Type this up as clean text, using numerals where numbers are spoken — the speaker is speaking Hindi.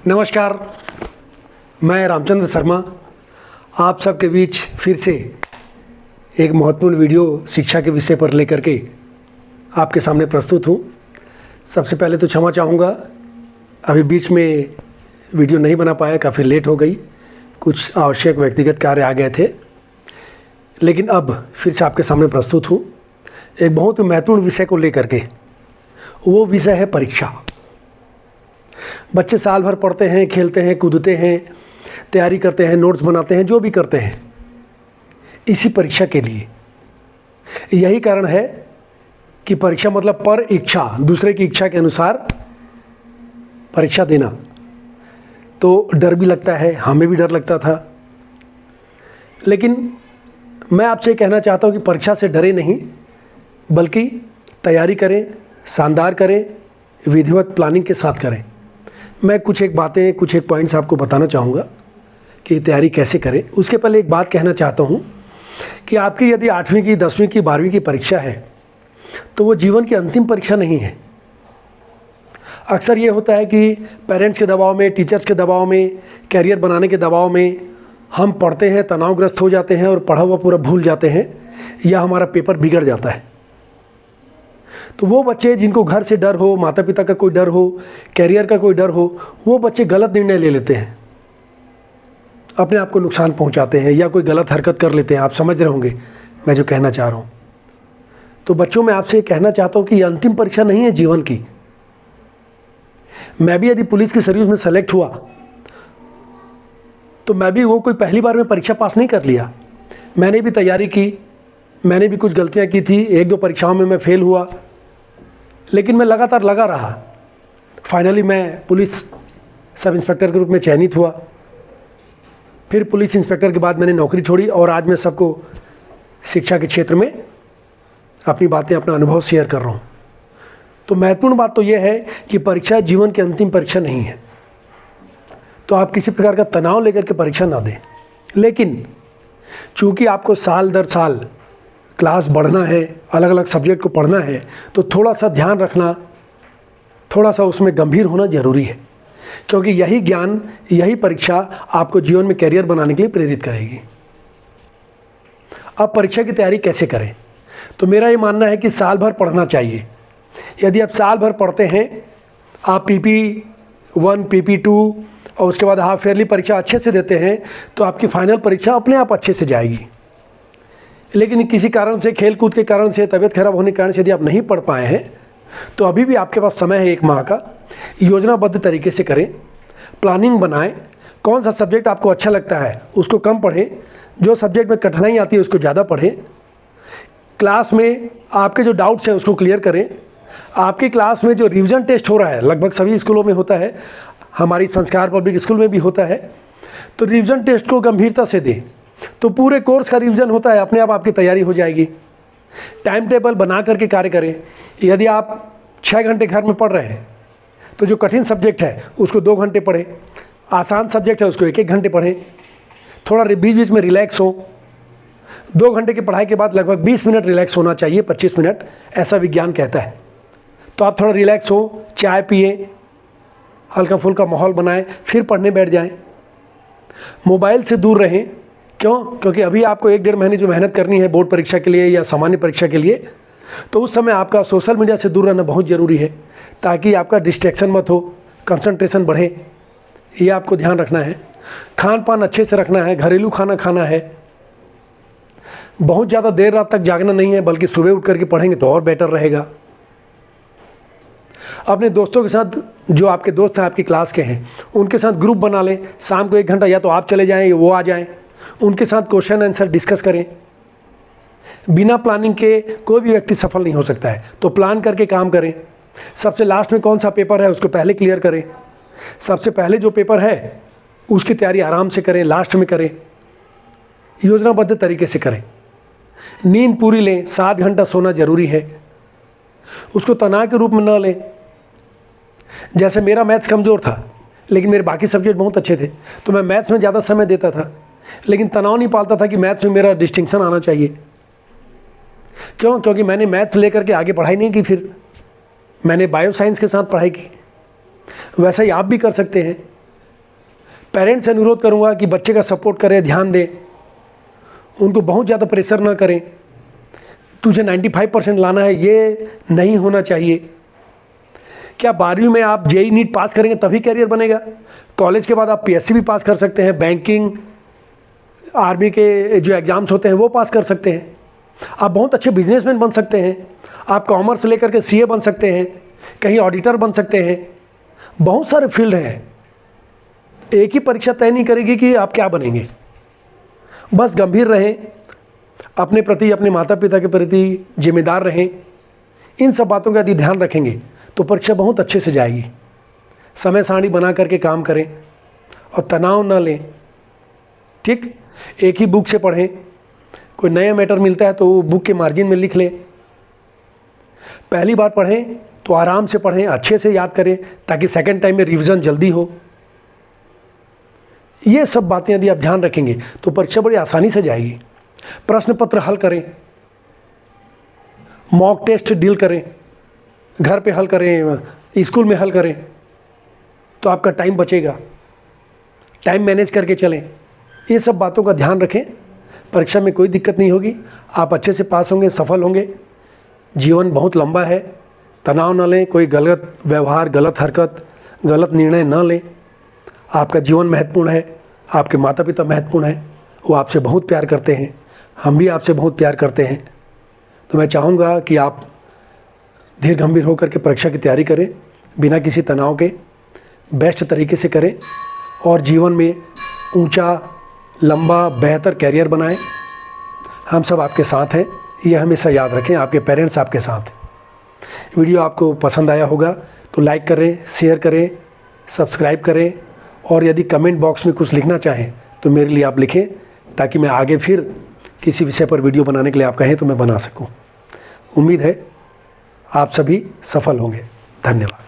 नमस्कार, मैं रामचंद्र शर्मा आप सबके बीच फिर से एक महत्वपूर्ण वीडियो शिक्षा के विषय पर लेकर के आपके सामने प्रस्तुत हूँ। सबसे पहले तो क्षमा चाहूँगा, अभी बीच में वीडियो नहीं बना पाया, काफ़ी लेट हो गई, कुछ आवश्यक व्यक्तिगत कार्य आ गए थे, लेकिन अब फिर से आपके सामने प्रस्तुत हूँ एक बहुत महत्वपूर्ण विषय को लेकर के। वो विषय है परीक्षा। बच्चे साल भर पढ़ते हैं, खेलते हैं, कूदते हैं, तैयारी करते हैं, नोट्स बनाते हैं, जो भी करते हैं इसी परीक्षा के लिए। यही कारण है कि परीक्षा मतलब पर इच्छा, दूसरे की इच्छा के अनुसार परीक्षा देना। तो डर भी लगता है, हमें भी डर लगता था, लेकिन मैं आपसे कहना चाहता हूँ कि परीक्षा से डरे नहीं, बल्कि तैयारी करें, शानदार करें, विधिवत प्लानिंग के साथ करें। मैं कुछ एक पॉइंट्स आपको बताना चाहूँगा कि तैयारी कैसे करें। उसके पहले एक बात कहना चाहता हूँ कि आपकी यदि 8वीं की, 10वीं की, 12वीं की परीक्षा है तो वो जीवन की अंतिम परीक्षा नहीं है। अक्सर ये होता है कि पेरेंट्स के दबाव में, टीचर्स के दबाव में, कैरियर बनाने के दबाव में हम पढ़ते हैं, तनावग्रस्त हो जाते हैं और पढ़ा हुआ पूरा भूल जाते हैं, या हमारा पेपर बिगड़ जाता है। तो वो बच्चे जिनको घर से डर हो, माता पिता का कोई डर हो, कैरियर का कोई डर हो, वो बच्चे गलत निर्णय ले लेते हैं, अपने आप को नुकसान पहुंचाते हैं या कोई गलत हरकत कर लेते हैं। आप समझ रहे होंगे मैं जो कहना चाह रहा हूँ। तो बच्चों, मैं आपसे कहना चाहता हूँ कि ये अंतिम परीक्षा नहीं है जीवन की। मैं भी यदि पुलिस की सर्विस में सेलेक्ट हुआ तो मैं भी वो कोई पहली बार में परीक्षा पास नहीं कर लिया। मैंने भी तैयारी की, मैंने भी कुछ गलतियाँ की थी, 1-2 परीक्षाओं में मैं फेल हुआ, लेकिन मैं लगातार लगा रहा। फाइनली मैं पुलिस सब इंस्पेक्टर के रूप में चयनित हुआ। फिर पुलिस इंस्पेक्टर के बाद मैंने नौकरी छोड़ी और आज मैं सबको शिक्षा के क्षेत्र में अपनी बातें, अपना अनुभव शेयर कर रहा हूँ। तो महत्वपूर्ण बात तो यह है कि परीक्षा जीवन की अंतिम परीक्षा नहीं है। तो आप किसी प्रकार का तनाव लेकर के परीक्षा ना दें, लेकिन चूँकि आपको साल दर साल क्लास बढ़ना है, अलग अलग सब्जेक्ट को पढ़ना है, तो थोड़ा सा ध्यान रखना, थोड़ा सा उसमें गंभीर होना ज़रूरी है, क्योंकि यही ज्ञान, यही परीक्षा आपको जीवन में कैरियर बनाने के लिए प्रेरित करेगी। अब परीक्षा की तैयारी कैसे करें? तो मेरा ये मानना है कि साल भर पढ़ना चाहिए। यदि आप साल भर पढ़ते हैं, आप PP1, PP2 और उसके बाद हाफ ईयरली परीक्षा अच्छे से देते हैं, तो आपकी फाइनल परीक्षा अपने आप अच्छे से जाएगी। लेकिन किसी कारण से, खेल कूद के कारण से, तबीयत खराब होने के कारण से यदि आप नहीं पढ़ पाए हैं, तो अभी भी आपके पास समय है 1 माह का। योजनाबद्ध तरीके से करें, प्लानिंग बनाएं। कौन सा सब्जेक्ट आपको अच्छा लगता है उसको कम पढ़ें, जो सब्जेक्ट में कठिनाई आती है उसको ज़्यादा पढ़ें। क्लास में आपके जो डाउट्स हैं उसको क्लियर करें। आपकी क्लास में जो रिवीजन टेस्ट हो रहा है, लगभग सभी स्कूलों में होता है, हमारी संस्कार पब्लिक स्कूल में भी होता है, तो रिवीजन टेस्ट को गंभीरता से दें। तो पूरे कोर्स का रिवीजन होता है, अपने आप आपकी तैयारी हो जाएगी। टाइम टेबल बना करके कार्य करें। यदि आप 6 घंटे घर में पढ़ रहे हैं, तो जो कठिन सब्जेक्ट है उसको 2 घंटे पढ़ें, आसान सब्जेक्ट है उसको 1-1 घंटे पढ़ें। थोड़ा बीच बीच में रिलैक्स हो। 2 घंटे की पढ़ाई के बाद लगभग 20 मिनट रिलैक्स होना चाहिए, 25 मिनट, ऐसा विज्ञान कहता है। तो आप थोड़ा रिलैक्स हो, चाय पिए, हल्का फुल्का माहौल बनाएं, फिर पढ़ने बैठ जाएं। मोबाइल से दूर रहें। क्यों? क्योंकि अभी आपको 1-1.5 महीने जो मेहनत करनी है बोर्ड परीक्षा के लिए या सामान्य परीक्षा के लिए, तो उस समय आपका सोशल मीडिया से दूर रहना बहुत ज़रूरी है, ताकि आपका डिस्ट्रैक्शन मत हो, कंसंट्रेशन बढ़े। ये आपको ध्यान रखना है। खान पान अच्छे से रखना है, घरेलू खाना खाना है। बहुत ज़्यादा देर रात तक जागना नहीं है, बल्कि सुबह उठ करके पढ़ेंगे तो और बेटर रहेगा। अपने दोस्तों के साथ, जो आपके दोस्त हैं आपकी क्लास के हैं, उनके साथ ग्रुप बना लें। शाम को 1 घंटा या तो आप चले जाएं या वो आ जाएं, उनके साथ क्वेश्चन आंसर डिस्कस करें। बिना प्लानिंग के कोई भी व्यक्ति सफल नहीं हो सकता है, तो प्लान करके काम करें। सबसे लास्ट में कौन सा पेपर है उसको पहले क्लियर करें। सबसे पहले जो पेपर है उसकी तैयारी आराम से करें, लास्ट में करें। योजनाबद्ध तरीके से करें। नींद पूरी लें, 7 घंटा सोना जरूरी है। उसको तनाव के रूप में न लें। जैसे मेरा मैथ्स कमज़ोर था, लेकिन मेरे बाकी सब्जेक्ट बहुत अच्छे थे, तो मैं मैथ्स में ज़्यादा समय देता था, लेकिन तनाव नहीं पालता था कि मैथ्स में मेरा डिस्टिंक्शन आना चाहिए। क्यों? क्योंकि मैंने मैथ्स लेकर के आगे पढ़ाई नहीं की, फिर मैंने बायो साइंस के साथ पढ़ाई की। वैसा ही आप भी कर सकते हैं। पेरेंट्स से अनुरोध करूँगा कि बच्चे का सपोर्ट करें, ध्यान दें, उनको बहुत ज़्यादा प्रेशर ना करें। तुझे 95% लाना है, ये नहीं होना चाहिए। क्या 12वीं में आप जेई नीट पास करेंगे तभी कैरियर बनेगा? कॉलेज के बाद आप पीएससी भी पास कर सकते हैं, बैंकिंग, आर्मी के जो एग्ज़ाम्स होते हैं वो पास कर सकते हैं। आप बहुत अच्छे बिजनेसमैन बन सकते हैं। आप कॉमर्स से लेकर के सीए बन सकते हैं, कहीं ऑडिटर बन सकते हैं। बहुत सारे फील्ड हैं। एक ही परीक्षा तय नहीं करेगी कि आप क्या बनेंगे। बस गंभीर रहें, अपने प्रति, अपने माता पिता के प्रति जिम्मेदार रहें। इन सब बातों का यदि ध्यान रखेंगे तो परीक्षा बहुत अच्छे से जाएगी। समय सारणी बना करके काम करें और तनाव न लें। ठीक, एक ही बुक से पढ़ें। कोई नया मैटर मिलता है तो वो बुक के मार्जिन में लिख लें। पहली बार पढ़ें तो आराम से पढ़ें, अच्छे से याद करें, ताकि सेकंड टाइम में रिवीजन जल्दी हो। ये सब बातें यदि आप ध्यान रखेंगे तो परीक्षा बड़ी आसानी से जाएगी। प्रश्न पत्र हल करें, मॉक टेस्ट डील करें, घर पे हल करें, स्कूल में हल करें, तो आपका टाइम बचेगा। टाइम मैनेज करके चलें। ये सब बातों का ध्यान रखें, परीक्षा में कोई दिक्कत नहीं होगी। आप अच्छे से पास होंगे, सफल होंगे। जीवन बहुत लंबा है, तनाव न लें, कोई गलत व्यवहार, गलत हरकत, गलत निर्णय न लें। आपका जीवन महत्वपूर्ण है, आपके माता पिता महत्वपूर्ण हैं, वो आपसे बहुत प्यार करते हैं, हम भी आपसे बहुत प्यार करते हैं। तो मैं चाहूँगा कि आप धीर गंभीर होकर के परीक्षा की तैयारी करें, बिना किसी तनाव के, बेस्ट तरीके से करें और जीवन में ऊंचा, लंबा, बेहतर कैरियर बनाएं। हम सब आपके साथ हैं, ये हमेशा याद रखें। आपके पेरेंट्स आपके साथ हैं। वीडियो आपको पसंद आया होगा तो लाइक करें, शेयर करें, सब्सक्राइब करें और यदि कमेंट बॉक्स में कुछ लिखना चाहें तो मेरे लिए आप लिखें, ताकि मैं आगे फिर किसी विषय पर वीडियो बनाने के लिए आप कहें तो मैं बना सकूं। उम्मीद है आप सभी सफल होंगे। धन्यवाद।